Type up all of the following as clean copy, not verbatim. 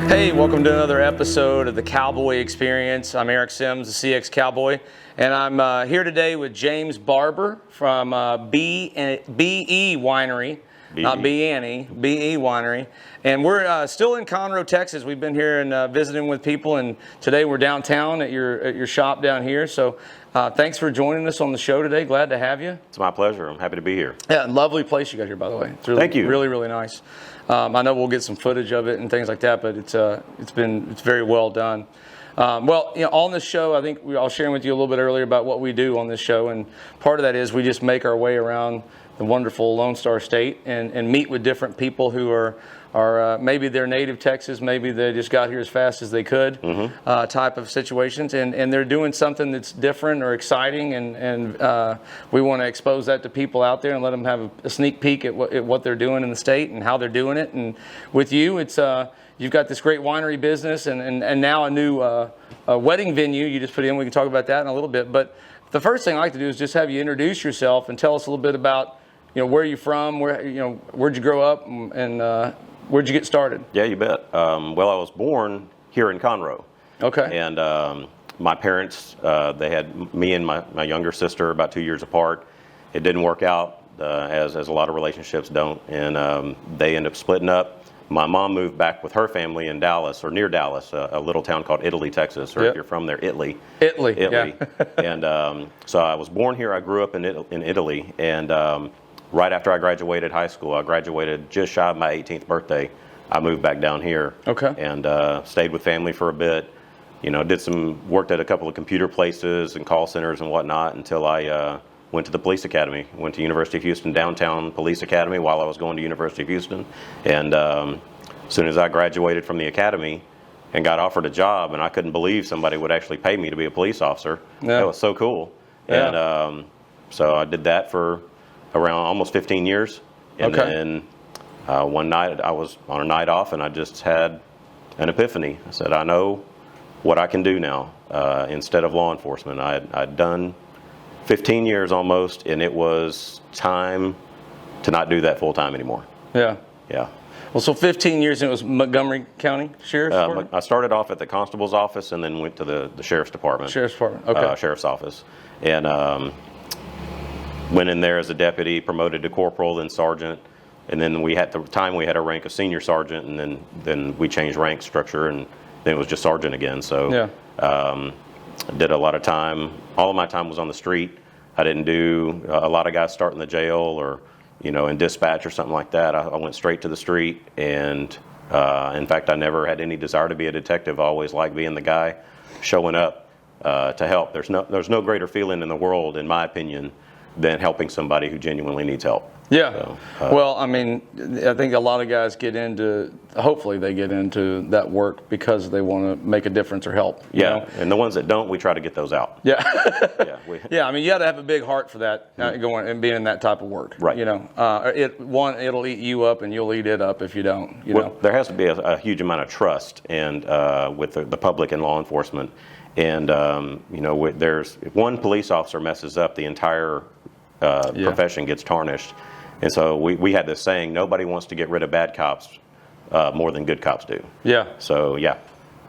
Hey, welcome to another episode of the Cowboy Experience. I'm Eric Sims, the CX Cowboy, and I'm here today with James Barber from BE Winery, not B-Annie, BE Winery. And we're still in Conroe, Texas. We've been here and visiting with people, and today we're downtown at your shop down here. So thanks for joining us on the show today. Glad to have you. It's my pleasure. I'm happy to be here. Yeah, lovely place you got here, by the way. It's really, Thank you. Really, really nice. I know we'll get some footage of it and things like that, but it's very well done. Well, on this show, I think I was sharing with you a little bit earlier about what we do on this show, and part of that is we just make our way around the wonderful Lone Star State and meet with different people who are maybe they're native Texas, maybe they just got here as fast as they could, type of situations, and they're doing something that's different or exciting, and we want to expose that to people out there and let them have a sneak peek at what they're doing in the state and how they're doing it. And with you, it's you've got this great winery business and now a new a wedding venue you just put in. We can talk about that in a little bit, but the first thing I like to do is just have you introduce yourself and tell us a little bit about where you're from, where'd you grow up, and where'd you get started? Yeah, you bet. Well, I was born here in Conroe. Okay. And my parents, they had me and my younger sister about 2 years apart. It didn't work out, as a lot of relationships don't, and they ended up splitting up. My mom moved back with her family in Dallas, or near Dallas, a little town called Italy, Texas, or if you're from there, Italy. Italy. Yeah. And so I was born here. I grew up in Italy, and right after I graduated high school, I graduated just shy of my 18th birthday. I moved back down here. Okay. And stayed with family for a bit. Worked at a couple of computer places and call centers and whatnot until I went to the police academy. Went to University of Houston Downtown Police Academy while I was going to University of Houston. And as soon as I graduated from the academy and got offered a job, and I couldn't believe somebody would actually pay me to be a police officer. Yeah. That was so cool. Yeah. And so I did that for around almost 15 years. And then one night I was on a night off and I just had an epiphany. I said, I know what I can do now instead of law enforcement. I'd done 15 years almost, and it was time to not do that full time anymore. Yeah. Yeah. Well, so 15 years, and it was Montgomery County Sheriff's Department? I started off at the constable's office and then went to the Sheriff's Department. Sheriff's Department, okay. Sheriff's office. And went in there as a deputy, promoted to corporal, then sergeant, and then we had a rank of senior sergeant, and then we changed rank structure, and then it was just sergeant again. So I did a lot of time. All of my time was on the street. I didn't do a lot of guys start in the jail or in dispatch or something like that. I went straight to the street, and in fact I never had any desire to be a detective. I always liked being the guy showing up to help. There's no greater feeling in the world, in my opinion, than helping somebody who genuinely needs help. Yeah. So, well, I mean, I think a lot of guys hopefully they get into that work because they want to make a difference or help. You know? And the ones that don't, we try to get those out. Yeah. Yeah. I mean, you got to have a big heart for that, going and being in that type of work. Right. It'll eat you up and you'll eat it up if you don't. There has to be a huge amount of trust and with the public and law enforcement. And if one police officer messes up, the entire profession gets tarnished. And so we had this saying: nobody wants to get rid of bad cops more than good cops do. Yeah. So yeah.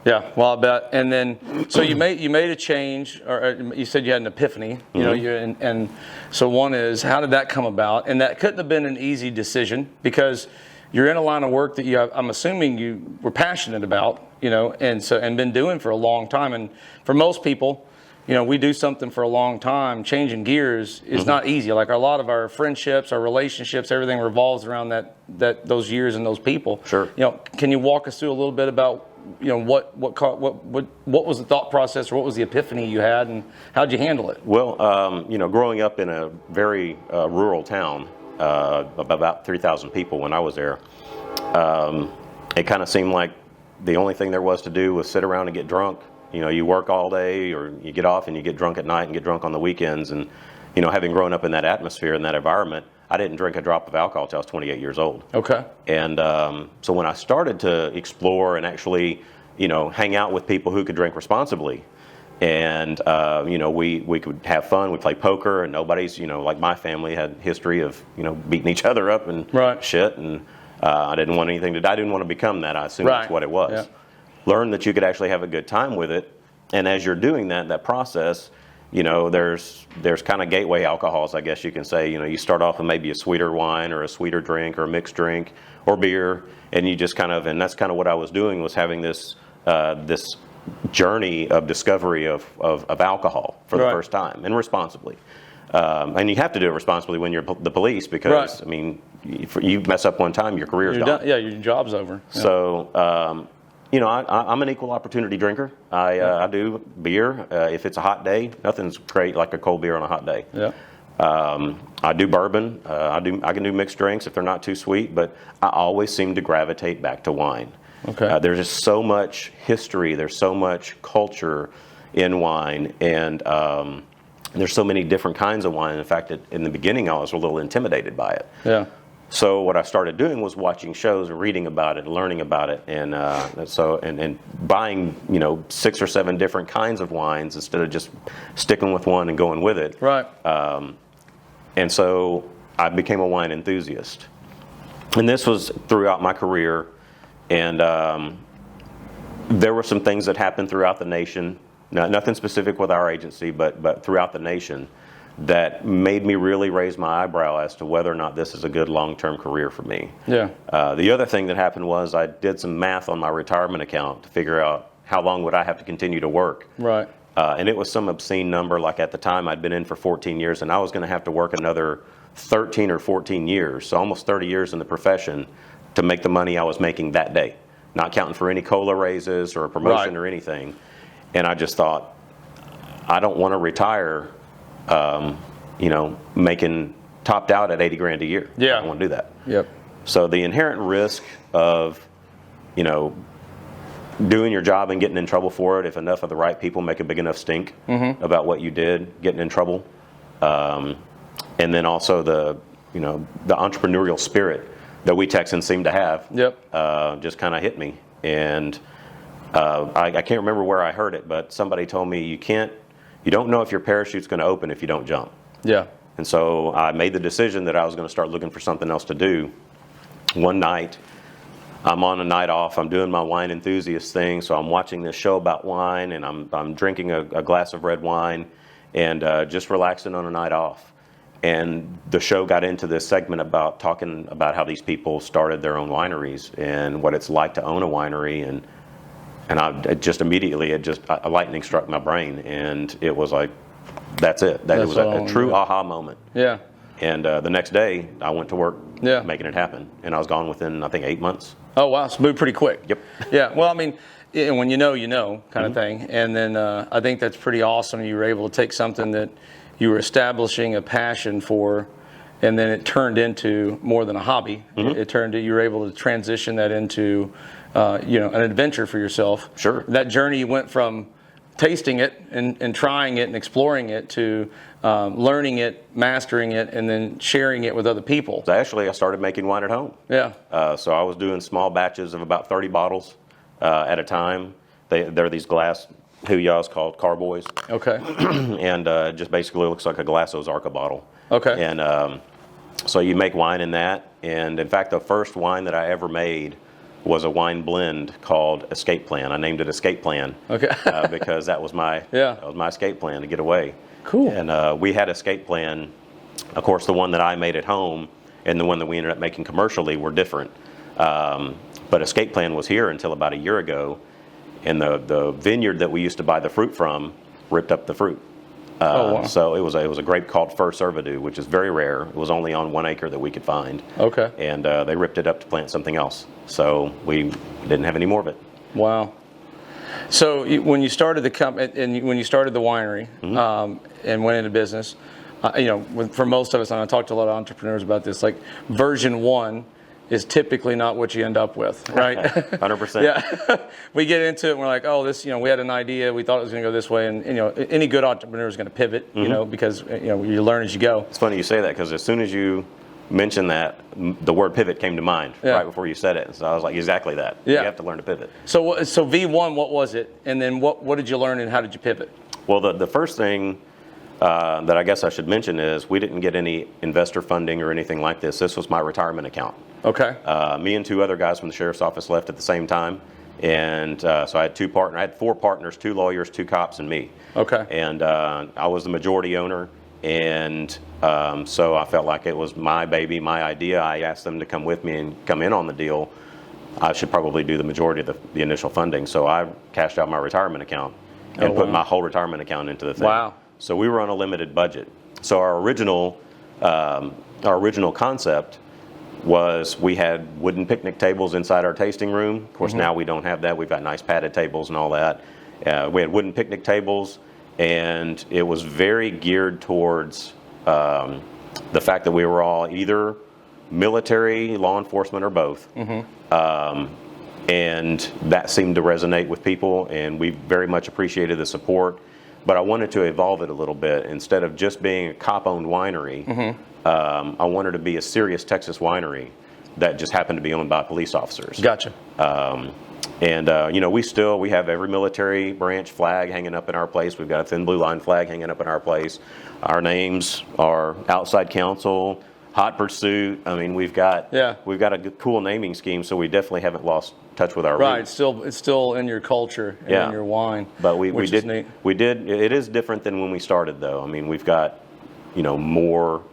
Yeah. Well, I bet. And then, so you made a change, or you said you had an epiphany. And so one is, how did that come about? And that couldn't have been an easy decision because you're in a line of work that I'm assuming you were passionate about, and been doing for a long time. And for most people, we do something for a long time. Changing gears is not easy. Like a lot of our friendships, our relationships, everything revolves around those years and those people. Sure. Can you walk us through a little bit about what was the thought process, or what was the epiphany you had, and how'd you handle it? Well, growing up in a very rural town of about 3,000 people when I was there, it kind of seemed like the only thing there was to do was sit around and get drunk. You work all day, or you get off and you get drunk at night and get drunk on the weekends. And, having grown up in that atmosphere and that environment, I didn't drink a drop of alcohol until I was 28 years old. Okay. And so when I started to explore and actually, hang out with people who could drink responsibly, and, we could have fun. We play poker, and nobody's, like my family had history of, beating each other up and shit. And I didn't want to become that. I assumed that's what it was. learned that you could actually have a good time with it. And as you're doing that process, you know, there's kind of gateway alcohols, I guess you can say. You know, you start off with maybe a sweeter wine or a sweeter drink or a mixed drink or beer, and you just kind of, and that's kind of what I was doing, was having this this journey of discovery of alcohol for the first time, and responsibly. And you have to do it responsibly when you're the police, because I mean, if you mess up one time, your career's gone. Yeah, your job's over. Yeah. So, you know, I'm an equal opportunity drinker. I do beer. If it's a hot day, nothing's great like a cold beer on a hot day. Yeah. I do bourbon. I can do mixed drinks if they're not too sweet, but I always seem to gravitate back to wine. Okay. There's just so much history. There's so much culture in wine, and there's so many different kinds of wine. In fact, in the beginning, I was a little intimidated by it. Yeah. So what I started doing was watching shows and reading about it, and learning about it, and and buying, you know, 6 or 7 different kinds of wines instead of just sticking with one and going with it. Right. And so I became a wine enthusiast, and this was throughout my career. And there were some things that happened throughout the nation, nothing specific with our agency, but throughout the nation, that made me really raise my eyebrow as to whether or not this is a good long-term career for me. Yeah. The other thing that happened was I did some math on my retirement account to figure out how long would I have to continue to work. Right. And it was some obscene number. Like at the time, I'd been in for 14 years, and I was going to have to work another 13 or 14 years, so almost 30 years in the profession, to make the money I was making that day, not counting for any COLA raises or a promotion or anything. And I just thought, I don't want to retire, you know, making topped out at 80 grand a year. Yeah. I don't want to do that. Yep. So the inherent risk of, you know, doing your job and getting in trouble for it, if enough of the right people make a big enough stink about what you did, getting in trouble. And then also the entrepreneurial spirit that we Texans seem to have, just kind of hit me. And I can't remember where I heard it, but somebody told me you don't know if your parachute's going to open if you don't jump. Yeah. And so I made the decision that I was going to start looking for something else to do. One night, I'm on a night off. I'm doing my wine enthusiast thing, so I'm watching this show about wine, and I'm drinking a glass of red wine, and just relaxing on a night off. And the show got into this segment about talking about how these people started their own wineries and what it's like to own a winery. And I just immediately, a lightning struck my brain, and it was like, that's it. That was a true aha moment. Yeah. And the next day, I went to work making it happen. And I was gone within, I think, 8 months. Oh, wow. So moved pretty quick. Yep. Yeah. Well, I mean, when you know kind of thing. And then I think that's pretty awesome. You were able to take something that you were establishing a passion for, and then it turned into more than a hobby. You were able to transition that into, an adventure for yourself. Sure. That journey went from tasting it and trying it and exploring it to learning it, mastering it, and then sharing it with other people. So actually, I started making wine at home. Yeah. So I was doing small batches of about 30 bottles at a time. They're these glass Huyas called Carboys. Okay. And just basically looks like a glass Ozarka bottle. Okay. And so you make wine in that. And in fact, the first wine that I ever made was a wine blend called Escape Plan. I named it Escape Plan. Okay. Because that was my escape plan to get away. Cool. And we had Escape Plan. Of course, the one that I made at home and the one that we ended up making commercially were different. But Escape Plan was here until about a year ago. And the vineyard that we used to buy the fruit from ripped up the fruit. Wow. So it was a grape called Fur Cervidou, which is very rare. It was only on 1 acre that we could find. Okay. And they ripped it up to plant something else. So we didn't have any more of it. Wow. So when you started the company and when you started the winery and went into business, for most of us, and I talked to a lot of entrepreneurs about this, like version 1 is typically not what you end up with, right? 100%. Yeah. We get into it and we're like, oh, this, we had an idea, we thought it was going to go this way, and any good entrepreneur is going to pivot, because you learn as you go. It's funny you say that, because as soon as you mentioned that, the word pivot came to mind right before you said it. So I was like, exactly that. Yeah. You have to learn to pivot. So V1, what was it? And then what did you learn and how did you pivot? Well, the first thing that I guess I should mention is we didn't get any investor funding or anything like this. This was my retirement account. Okay. Me and 2 other guys from the sheriff's office left at the same time, And so I had 4 partners, 2 lawyers, 2 cops, and me. Okay. And I was the majority owner, and so I felt like it was my baby, my idea. I asked them to come with me and come in on the deal. I should probably do the majority of the initial funding. So I cashed out my retirement account and put my whole retirement account into the thing. Wow. So we were on a limited budget. So our original concept was we had wooden picnic tables inside our tasting room. Of course, now we don't have that. We've got nice padded tables and all that. We had wooden picnic tables, and it was very geared towards the fact that we were all either military, law enforcement, or both. And that seemed to resonate with people, and we very much appreciated the support. But I wanted to evolve it a little bit. Instead of just being a cop-owned winery, I wanted to be a serious Texas winery that just happened to be owned by police officers. Gotcha. You know, we have every military branch flag hanging up in our place. We've got a thin blue line flag hanging up in our place. Our names are Outside Counsel, Hot Pursuit. I mean, we've got a good, cool naming scheme, so we definitely haven't lost touch with our roots. Right, it's still in your culture and in your wine. But we did. It is different than when we started, though. I mean, we've got, you know, more.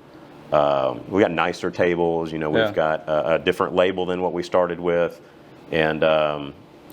We got nicer tables. You know, we've got a different label than what we started with, and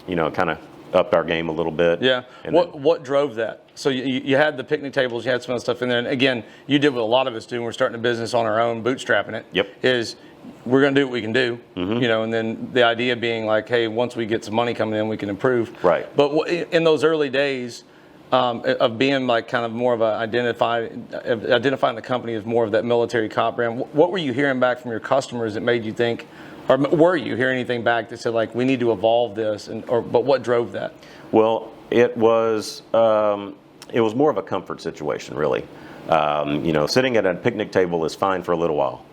you know, kind of upped our game a little bit. Yeah. And what drove that? So you had the picnic tables, you had some other stuff in there, and again, you did what a lot of us do when we're starting a business on our own, bootstrapping it. Yep. Is we're going to do what we can do, you know, and then the idea being like, hey, once we get some money coming in, we can improve. Right. But in those early days of being like kind of more of identifying the company as more of that military cop brand, what were you hearing back from your customers that made you think, or were you hearing anything back that said like we need to evolve this, but what drove that? Well, it was more of a comfort situation, really. You know, sitting at a picnic table is fine for a little while,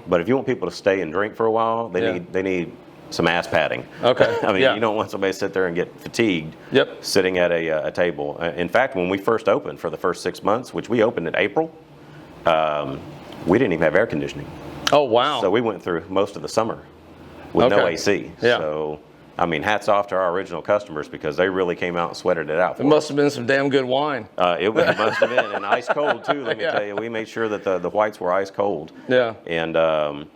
but if you want people to stay and drink for a while, they need some ass padding. Okay. I mean, you don't want somebody to sit there and get fatigued sitting at a table. In fact, when we first opened for the first 6 months, which we opened in April, we didn't even have air conditioning. Oh, wow. So we went through most of the summer with no AC. Yeah. So, I mean, hats off to our original customers because they really came out and sweated it out for us. It must have been some damn good wine. It must have been, and ice cold too. Let me tell you, we made sure that the whites were ice cold. Yeah. And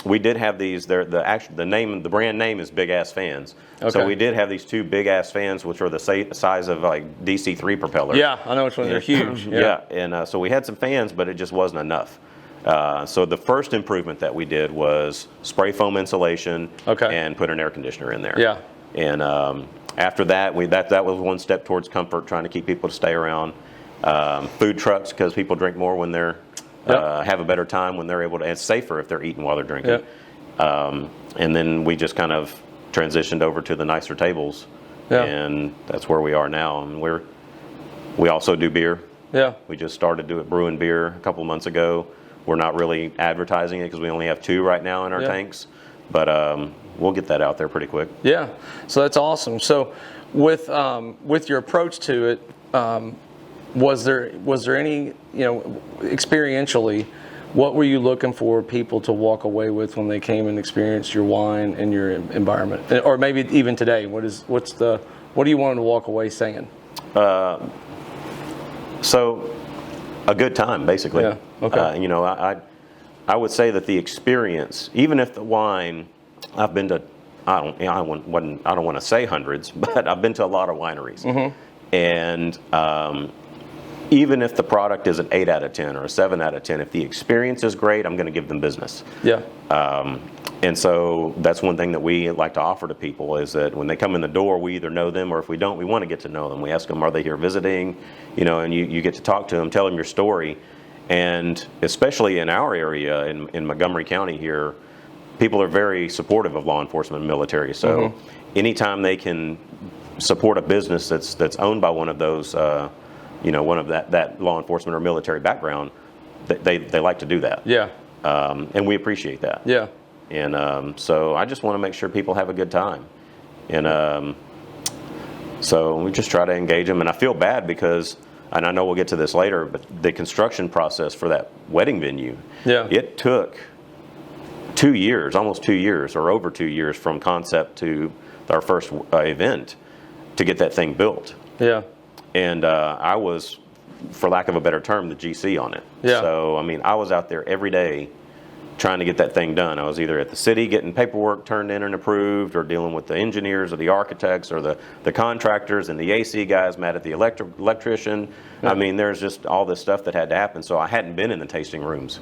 we did have these. The brand name is Big Ass Fans. Okay. So we did have these 2 Big Ass Fans, which were the size of like DC-3 propellers. Yeah, I know which ones. They're huge. Yeah. And so we had some fans, but it just wasn't enough. So the first improvement that we did was spray foam insulation and put an air conditioner in there. Yeah. And after that, that was one step towards comfort, trying to keep people to stay around. Food trucks, because people drink more when they're have a better time when they're able to, and it's safer if they're eating while they're drinking. And then we just kind of transitioned over to the nicer tables, and that's where we are now. And we also do beer. Yeah. We just started brewing beer a couple of months ago. We're not really advertising it because we only have 2 right now in our tanks, but we'll get that out there pretty quick. Yeah, so that's awesome. So with your approach to it, was there any, you know, experientially, what were you looking for people to walk away with when they came and experienced your wine and your environment, or maybe even today? What do you want them to walk away saying? So, a good time, basically. Yeah. Okay. You know, I would say that the experience, even if the wine, I've been to, I don't want to say hundreds, but I've been to a lot of wineries, and even if the product is an 8 out of 10 or a 7 out of 10, if the experience is great, I'm going to give them business. Yeah. And so that's one thing that we like to offer to people is that when they come in the door, we either know them, or if we don't, we want to get to know them. We ask them, are they here visiting? You know, and you get to talk to them, tell them your story. And especially in our area, in Montgomery County here, people are very supportive of law enforcement and military. So anytime they can support a business that's owned by one of those, you know, one of that law enforcement or military background, they like to do that. Yeah. And we appreciate that. Yeah. And so I just want to make sure people have a good time. And so we just try to engage them. And I feel bad because, and I know we'll get to this later, but the construction process for that wedding venue, it took 2 years, almost 2 years, or over 2 years from concept to our first event, to get that thing built. Yeah. And I was, for lack of a better term, the GC on it. Yeah. So, I mean, I was out there every day trying to get that thing done. I was either at the city getting paperwork turned in and approved, or dealing with the engineers or the architects or the contractors and the AC guys, mad at the electrician. Yeah. I mean, there's just all this stuff that had to happen. So I hadn't been in the tasting rooms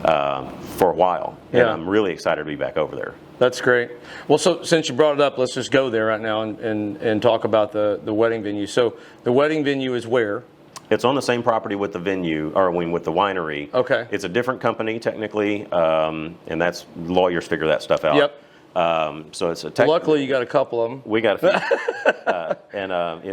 for a while. And yeah. I'm really excited to be back over there. That's great. Well, so since you brought it up, let's just go there right now and talk about the wedding venue. So the wedding venue is where? It's on the same property with the venue, or I mean, with the winery. Okay. It's a different company technically, and that's lawyers figure that stuff out. Yep. So it's a luckily you got a couple of them. We got a few. And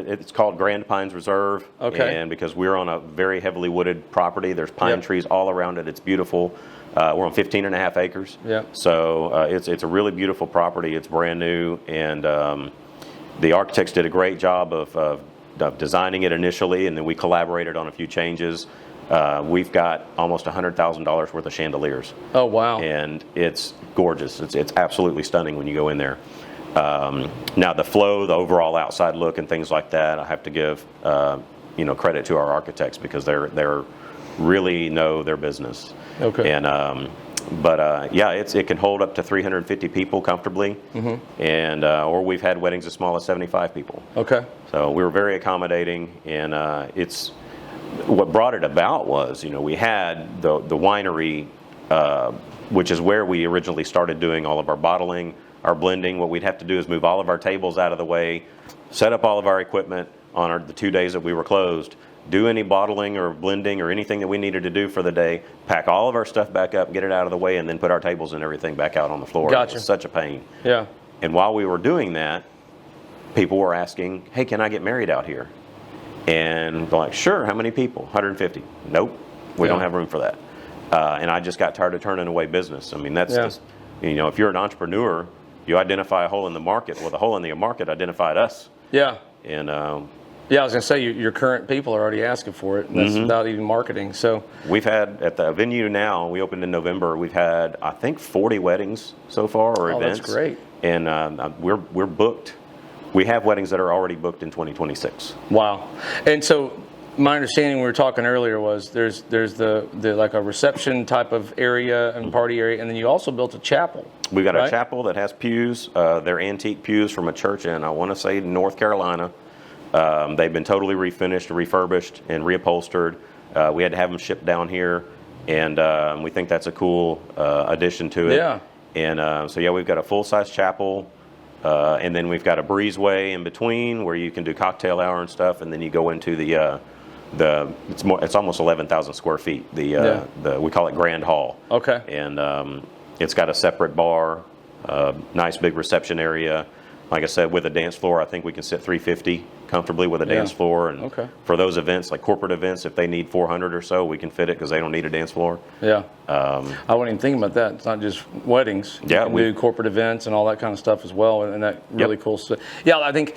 it's called Grand Pines Reserve. Okay. And because we're on a very heavily wooded property, there's pine Yep. trees all around it. It's beautiful. We're on 15 and a half acres. Yeah. So it's a really beautiful property. It's brand new, and the architects did a great job of designing it initially, and then we collaborated on a few changes. We've got almost $100,000 worth of chandeliers. Oh, wow. And it's gorgeous. It's absolutely stunning when you go in there. Now the flow, the overall outside look and things like that, I have to give credit to our architects, because they're really know their business. Okay. And yeah, it can hold up to 350 people comfortably. Mm-hmm. And or we've had weddings as small as 75 people. Okay. So we were very accommodating, and it's what brought it about was, we had the winery, which is where we originally started doing all of our bottling, our blending. What we'd have to do is move all of our tables out of the way, set up all of our equipment on the 2 days that we were closed, do any bottling or blending or anything that we needed to do for the day, pack all of our stuff back up, get it out of the way, and then put our tables and everything back out on the floor. Gotcha. It was such a pain. Yeah. And while we were doing that, people were asking, hey, can I get married out here? And they're like, sure, how many people? 150. Nope, we don't have room for that. And I just got tired of turning away business. I mean, that's just, if you're an entrepreneur, you identify a hole in the market. Well, the hole in the market identified us. Yeah. And yeah, I was going to say, your current people are already asking for it. And that's mm-hmm. without even marketing. So we've had, at the venue now, we opened in November, we've had, I think, 40 weddings so far, or events. That's great. And we're booked. We have weddings that are already booked in 2026. Wow. And so my understanding, we were talking earlier, was there's the like a reception type of area and party area, and then you also built a chapel. We've got a chapel that has pews. They're antique pews from a church in, I want to say, North Carolina. They've been totally refinished, refurbished, and reupholstered. We had to have them shipped down here, and we think that's a cool addition to it. Yeah. And so we've got a full-size chapel. And then we've got a breezeway in between where you can do cocktail hour and stuff, and then you go into it's almost 11,000 square feet. We call it Grand Hall. Okay. And it's got a separate bar, nice big reception area. Like I said, with a dance floor, I think we can sit 350 comfortably with a dance floor. And for those events, like corporate events, if they need 400 or so, we can fit it because they don't need a dance floor. Yeah. I wasn't even thinking about that. It's not just weddings. Yeah. We do corporate events and all that kind of stuff as well, and that really cool stuff. Yeah, I think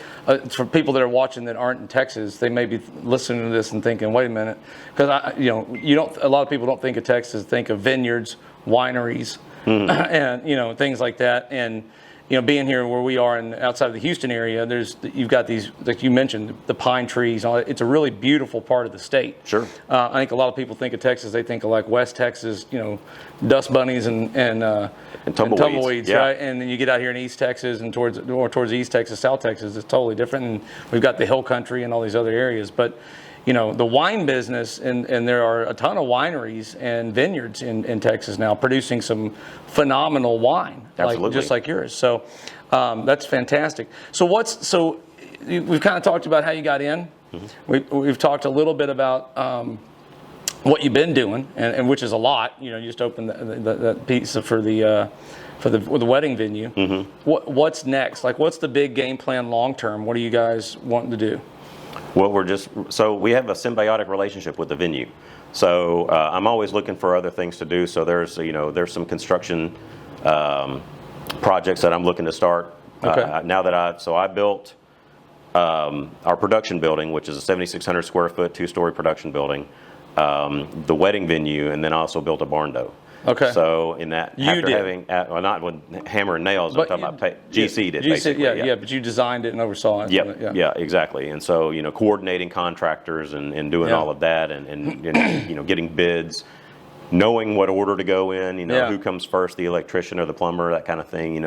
for people that are watching that aren't in Texas, they may be listening to this and thinking, wait a minute, because a lot of people don't think of Texas, think of vineyards, wineries, and things like that. And being here where we are and outside of the Houston area, you've got these, like you mentioned, the pine trees. It's a really beautiful part of the state. Sure. I think a lot of people think of Texas, they think of like West Texas, dust bunnies and tumbleweeds, right? And then you get out here in East Texas and towards East Texas, South Texas, it's totally different. And we've got the hill country and all these other areas. But the wine business, and there are a ton of wineries and vineyards in Texas now producing some phenomenal wine, just like yours. So that's fantastic. So we've kind of talked about how you got in. Mm-hmm. We've talked a little bit about what you've been doing, and which is a lot. You just opened that piece for the wedding venue. Mm-hmm. What's next? Like, what's the big game plan long term? What are you guys wanting to do? Well, we have a symbiotic relationship with the venue. So I'm always looking for other things to do. So there's some construction projects that I'm looking to start. Okay. I built our production building, which is a 7,600 square foot, 2-story production building, the wedding venue, and then I also built a barn dough. Okay. So in that, You after did. having, well, not with hammer and nails, But I'm talking about GC did GC, basically. yeah, but you designed it and oversaw it. Yep. Yeah, exactly. And so, coordinating contractors and doing all of that and getting bids, knowing what order to go in, who comes first, the electrician or the plumber, that kind of thing.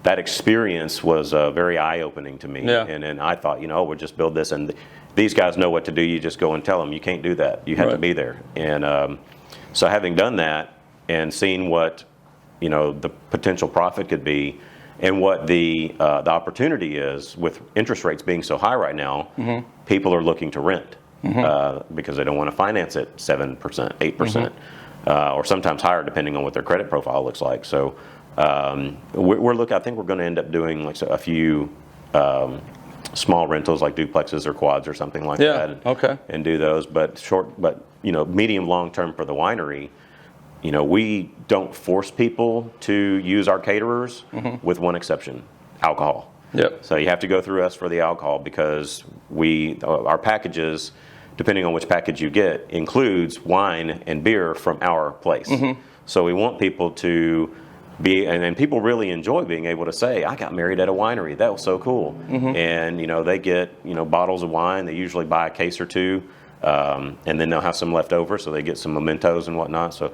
That experience was very eye-opening to me. Yeah. And I thought, we'll just build this, and these guys know what to do. You just go and tell them. You can't do that. You have to be there. And so having done that and seeing what, the potential profit could be and what the opportunity is with interest rates being so high right now, people are looking to rent because they don't want to finance it 7%, 8%, or sometimes higher depending on what their credit profile looks like. So we're looking. I think we're going to end up doing like a few small rentals, like duplexes or quads or something like that. Okay. And do those, but medium long term for the winery. We don't force people to use our caterers, with one exception: alcohol. Yep. So you have to go through us for the alcohol because our packages, depending on which package you get, includes wine and beer from our place. So we want people to be, and people really enjoy being able to say, I got married at a winery. That was so cool. And, they get, bottles of wine. They usually buy a case or two, and then they'll have some left over, so they get some mementos and whatnot. So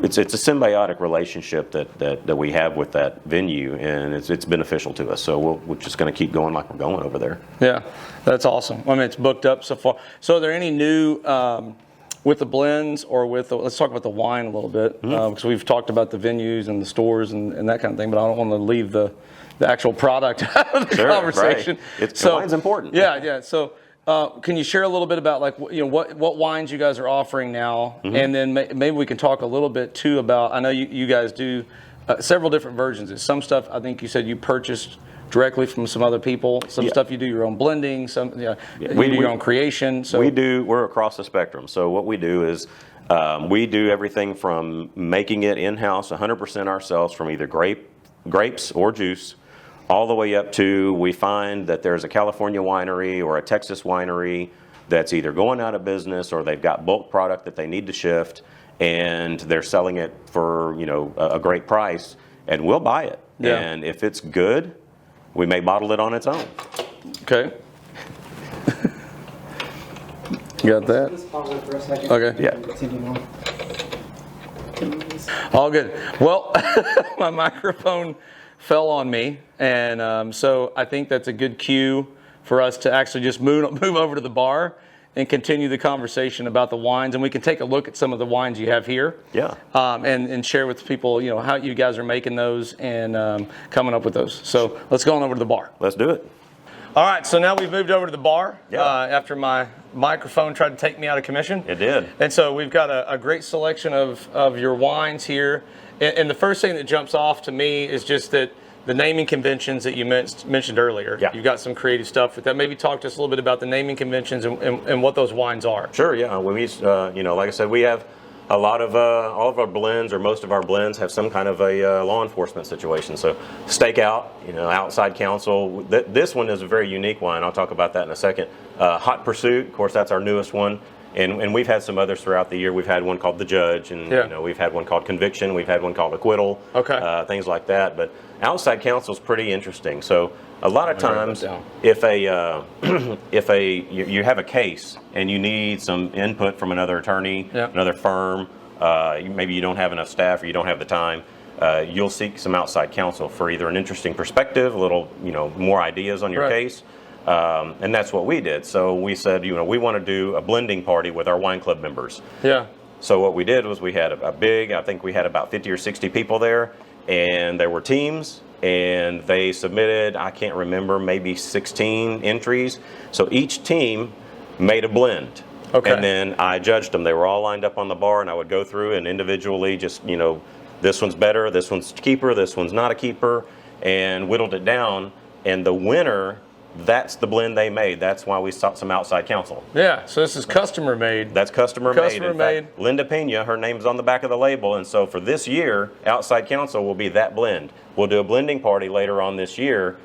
it's a symbiotic relationship that we have with that venue, and it's beneficial to us. So we're just going to keep going like we're going over there. Yeah, that's awesome. I mean, it's booked up so far. So are there any new, with the blends or let's talk about the wine a little bit, because we've talked about the venues and the stores and that kind of thing, but I don't want to leave the actual product out of the conversation. Right. Wine's important. Yeah. So can you share a little bit about what wines you guys are offering now, and then maybe we can talk a little bit too about, I know you guys do several different versions. It's some stuff I think you said you purchased directly from some other people. Some stuff you do your own blending. Some you do your own creation. So we're across the spectrum. So what we do is we do everything from making it in-house 100% ourselves from either grapes or juice, all the way up to we find that there's a California winery or a Texas winery that's either going out of business or they've got bulk product that they need to shift and they're selling it for a great price, and we'll buy it. Yeah. And if it's good, we may bottle it on its own. Okay. You got that? Just pause it for a second. Okay. Yeah. Continue on. All good. Well, my microphone fell on me, and so I think that's a good cue for us to actually just move over to the bar and continue the conversation about the wines, and we can take a look at some of the wines you have here. Yeah. And share with people, how you guys are making those and coming up with those. So let's go on over to the bar. Let's do it. All right, so now we've moved over to the bar Yeah. after my microphone tried to take me out of commission. It did. And so we've got a great selection of your wines here. And the first thing that jumps off to me is just that the naming conventions that you mentioned earlier. Yeah. You've got some creative stuff with that. Maybe talk to us a little bit about the naming conventions and what those wines are. Sure, yeah. When we, like I said, we have a lot of, all of our blends, or most of our blends, have some kind of a law enforcement situation. So stakeout, outside counsel. This one is a very unique wine. I'll talk about that in a second. Hot Pursuit, of course, that's our newest one. And we've had some others throughout the year. We've had one called The Judge, and we've had one called Conviction. We've had one called Acquittal. Okay. Things like that. But outside counsel is pretty interesting. So a lot of times, if you have a case and you need some input from another attorney, another firm, maybe you don't have enough staff or you don't have the time, you'll seek some outside counsel for either an interesting perspective, a little more ideas on your case. And that's what we did. So we said, we want to do a blending party with our wine club members. Yeah. So what we did was we had I think we had about 50 or 60 people there, and there were teams, and they submitted, I can't remember, maybe 16 entries. So each team made a blend. Okay. And then I judged them. They were all lined up on the bar, and I would go through and individually just, this one's better, this one's a keeper, this one's not a keeper, and whittled it down. And the winner, that's the blend they made. That's why we sought some outside counsel. Yeah, so this is customer made. That's customer made. Customer made. Fact, Linda Pena, her name's on the back of the label, and so for this year, outside counsel will be that blend. We'll do a blending party later on this year,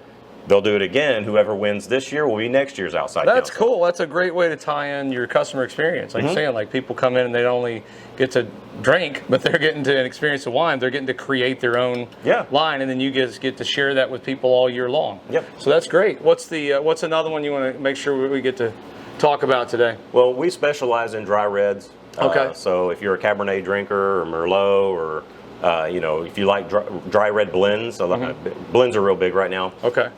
they'll do it again. Whoever wins this year will be next year's outside That's counsel. cool. That's a great way to tie in your customer experience. Like you're saying, like people come in and they don't only get to drink, but they're getting to experience the wine. They're getting to create their own line, and then you guys get to share that with people all year long. Yep. So that's great. What's another one you want to make sure we get to talk about today? Well, we specialize in dry reds. Okay. So if you're a Cabernet drinker or Merlot or if you like dry red blends, so blends are real big right now. Okay.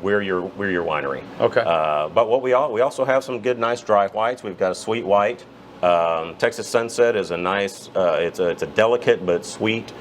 We're your winery. Okay. But we also have some good, nice dry whites. We've got a sweet white. Texas Sunset is a nice. It's a delicate but sweet.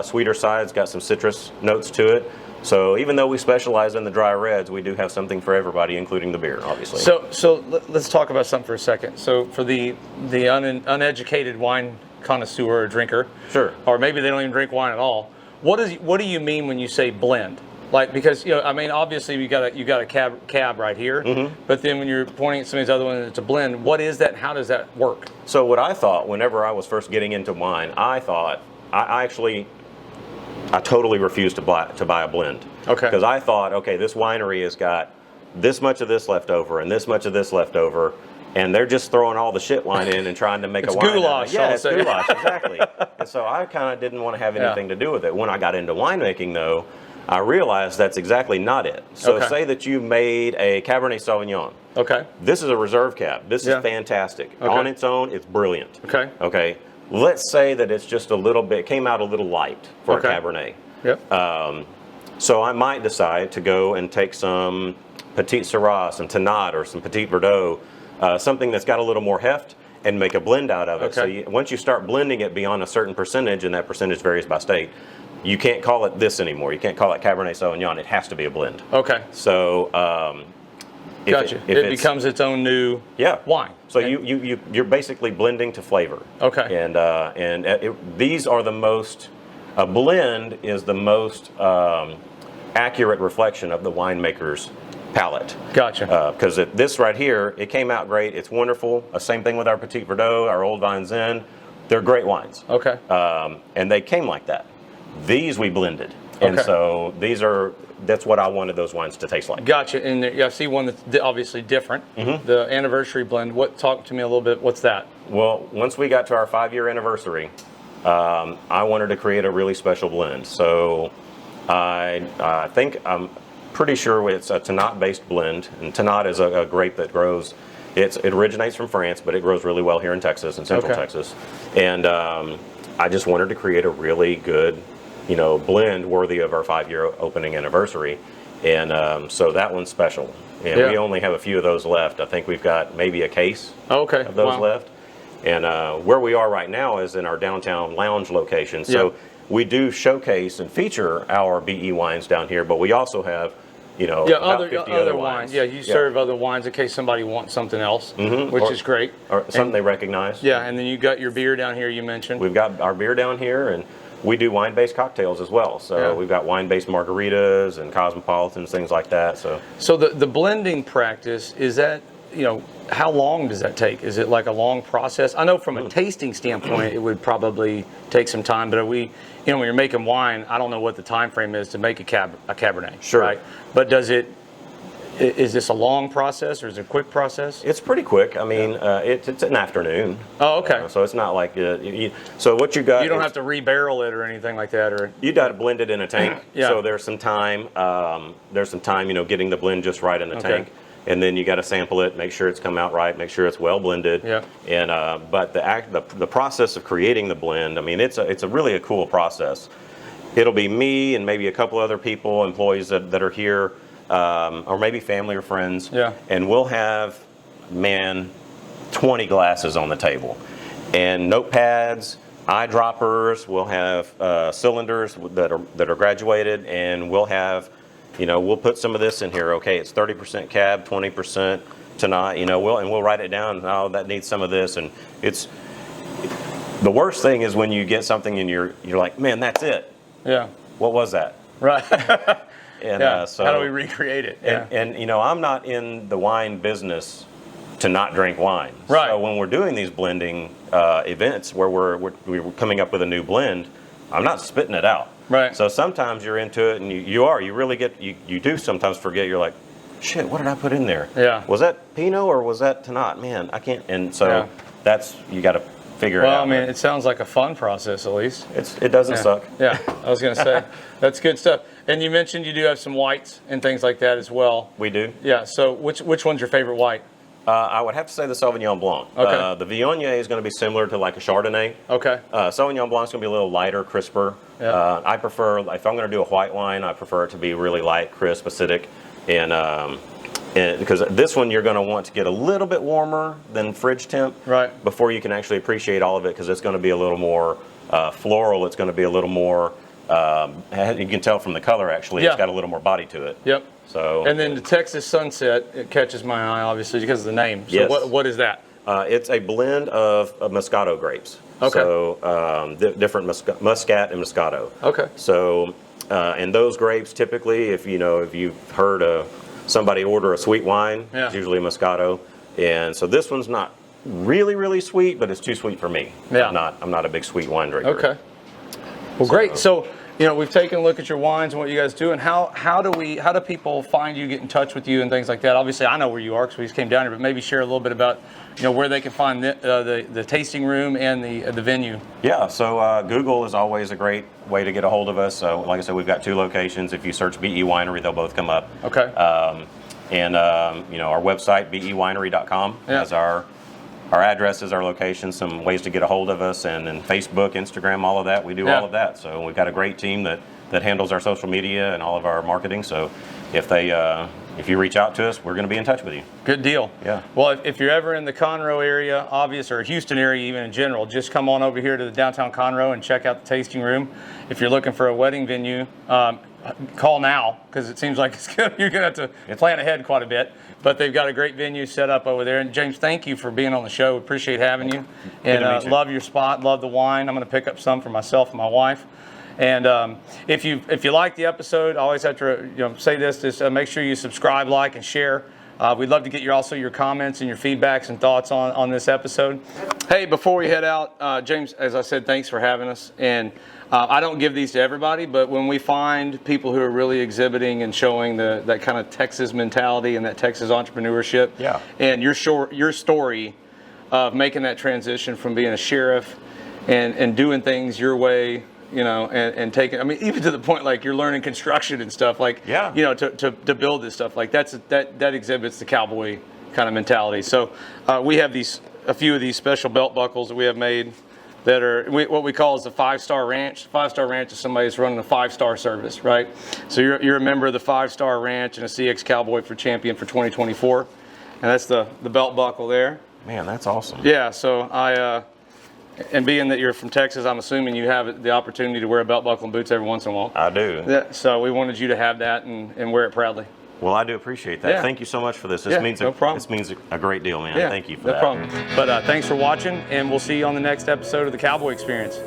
Sweeter side. It's got some citrus notes to it. So even though we specialize in the dry reds, we do have something for everybody, including the beer, obviously. So let's talk about something for a second. So for the uneducated wine connoisseur or drinker, sure, or maybe they don't even drink wine at all, what do you mean when you say blend? Like, because obviously you got a cab right here, but then when you're pointing at some of these other ones, it's a blend. What is that? How does that work? So what I thought whenever I was first getting into wine, I totally refused to buy a blend. Okay. Because I thought, okay, this winery has got this much of this left over and this much of this left over, and they're just throwing all the shit wine in and trying to make a wine. Goulash. Yeah, it's goulash, exactly. And so I kind of didn't want to have anything to do with it. When I got into winemaking, though, I realized that's exactly not it. So say that you made a Cabernet Sauvignon. Okay. This is a reserve cab. This is fantastic. Okay. On its own, it's brilliant. Okay. Okay. Let's say that it's just a little bit, came out a little light for a Cabernet. Yep. So I might decide to go and take some Petit Syrah, some Tannat, or some Petit Verdot, something that's got a little more heft, and make a blend out of it. Okay. So once you start blending it beyond a certain percentage, and that percentage varies by state, you can't call it this anymore. You can't call it Cabernet Sauvignon. It has to be a blend. Okay. So gotcha. It becomes its own new wine. So you're basically blending to flavor. Okay. And these are the most. A blend is the most accurate reflection of the winemaker's palate. Gotcha. Because this right here, it came out great. It's wonderful. Same thing with our Petit Verdot, our Old Vine Zen. They're great wines. Okay. And they came like that. These we blended. And so that's what I wanted those wines to taste like. Gotcha. And I see one that's obviously different. The anniversary blend. Talk to me a little bit. What's that? Well, once we got to our 5-year anniversary, I wanted to create a really special blend. So I think I'm pretty sure it's a Tannat-based blend. And Tannat is a grape that grows. It originates from France, but it grows really well here in Texas, in Central Texas. And I just wanted to create a really good, blend worthy of our 5-year opening anniversary. And so that one's special. And we only have a few of those left. I think we've got maybe a case of those left. And where we are right now is in our downtown lounge location. So we do showcase and feature our BE wines down here, but we also have, about 50 other wines. Yeah, you serve other wines in case somebody wants something else, which is great. Or something they recognize. Yeah, and then you got your beer down here you mentioned. We've got our beer down here, and we do wine-based cocktails as well. So we've got wine-based margaritas and cosmopolitans, things like that. So the blending practice, is that, how long does that take? Is it like a long process? I know from a tasting standpoint, it would probably take some time, but when you're making wine, I don't know what the time frame is to make a Cabernet. Sure. Right? But is this a long process or is it a quick process? It's pretty quick. I mean, it's an afternoon. Oh, okay. So it's not like, so what you got. You don't have to re-barrel it or anything like that, or you got to blend it in a tank. Yeah. So there's some time. Getting the blend just right in the tank. And then you got to sample it, make sure it's come out right, make sure it's well blended. Yeah. And but the process of creating the blend, I mean, it's a really a cool process. It'll be me and maybe a couple other people, employees that are here, or maybe family or friends. Yeah. And we'll have 20 glasses on the table, and notepads, eyedroppers. We'll have cylinders that are graduated, and we'll have. We'll put some of this in here. Okay, it's 30% cab, 20% Tannat. We'll write it down. Oh, that needs some of this, and it's the worst thing is when you get something and you're like, man, that's it. Yeah. What was that? Right. And so how do we recreate it? Yeah. And I'm not in the wine business to not drink wine. Right. So when we're doing these blending events where we're coming up with a new blend, I'm not spitting it out. Right. So sometimes you're into it, and you really get, you do sometimes forget. You're like, shit, what did I put in there? Yeah. Was that Pinot or was that Tannat? Man, I can't. And so that's, you got to figure it out. Well, I mean, it sounds like a fun process at least. It doesn't suck. Yeah, I was going to say, that's good stuff. And you mentioned you do have some whites and things like that as well. We do. Yeah, so which one's your favorite white? I would have to say the Sauvignon Blanc. Okay. The Viognier is going to be similar to like a Chardonnay. Okay. Sauvignon Blanc is going to be a little lighter, crisper. Yeah. I prefer, if I'm going to do a white wine, I prefer it to be really light, crisp, acidic. And because this one you're going to want to get a little bit warmer than fridge temp, right, before you can actually appreciate all of it, because it's going to be a little more floral. It's going to be a little more, you can tell from the color actually, it's got a little more body to it. Yep. So, and then the Texas Sunset, it catches my eye obviously because of the name. So yes. what is that? It's a blend of Moscato grapes. Okay. So different Muscat and Moscato. Okay. So and those grapes typically, if you've heard somebody order a sweet wine, it's usually a Moscato. And so this one's not really, really sweet, but it's too sweet for me. Yeah. I'm not a big sweet wine drinker. Okay. Well, great. So we've taken a look at your wines and what you guys do, and how do people find you, get in touch with you, and things like that? Obviously, I know where you are because we just came down here, but maybe share a little bit about where they can find the tasting room and the venue. Yeah. So Google is always a great way to get a hold of us. So like I said, we've got 2 locations. If you search BE Winery, they'll both come up. Okay. And our website, bewinery.com, has our addresses, our locations, some ways to get a hold of us, and then Facebook, Instagram, all of that. We do all of that. So we've got a great team that handles our social media and all of our marketing. So if you reach out to us, we're going to be in touch with you. Good deal. Yeah. Well, if you're ever in the Conroe area, or Houston area even in general, just come on over here to the downtown Conroe and check out the tasting room. If you're looking for a wedding venue, call now, because it seems like you're going to have to plan ahead quite a bit. But they've got a great venue set up over there. And James, thank you for being on the show. Appreciate having you. And love your spot, love the wine. I'm going to pick up some for myself and my wife. And if you like the episode, I always have to say this: just make sure you subscribe, like, and share. We'd love to get your comments and your feedbacks and thoughts on this episode. Hey, before we head out, James, as I said, thanks for having us. And I don't give these to everybody, but when we find people who are really exhibiting and showing that kind of Texas mentality and that Texas entrepreneurship, and your story of making that transition from being a sheriff and doing things your way, and taking, I mean, even to the point like you're learning construction and stuff, like, to build this stuff, like that exhibits the cowboy kind of mentality. So we have a few of these special belt buckles that we have made that are what we call is the 5-star ranch. 5-star ranch is somebody that's running a 5-star service, right? So you're a member of the 5-star ranch and a CX Cowboy for champion for 2024, and that's the belt buckle there. Man, that's awesome. Yeah. So and being that you're from Texas, I'm assuming you have the opportunity to wear a belt buckle and boots every once in a while. I do. Yeah. So we wanted you to have that and wear it proudly. Well, I do appreciate that. Yeah. Thank you so much for this. No problem. This means a great deal, man. Yeah, Thank you for no that. problem. But thanks for watching, and we'll see you on the next episode of the Cowboy Experience.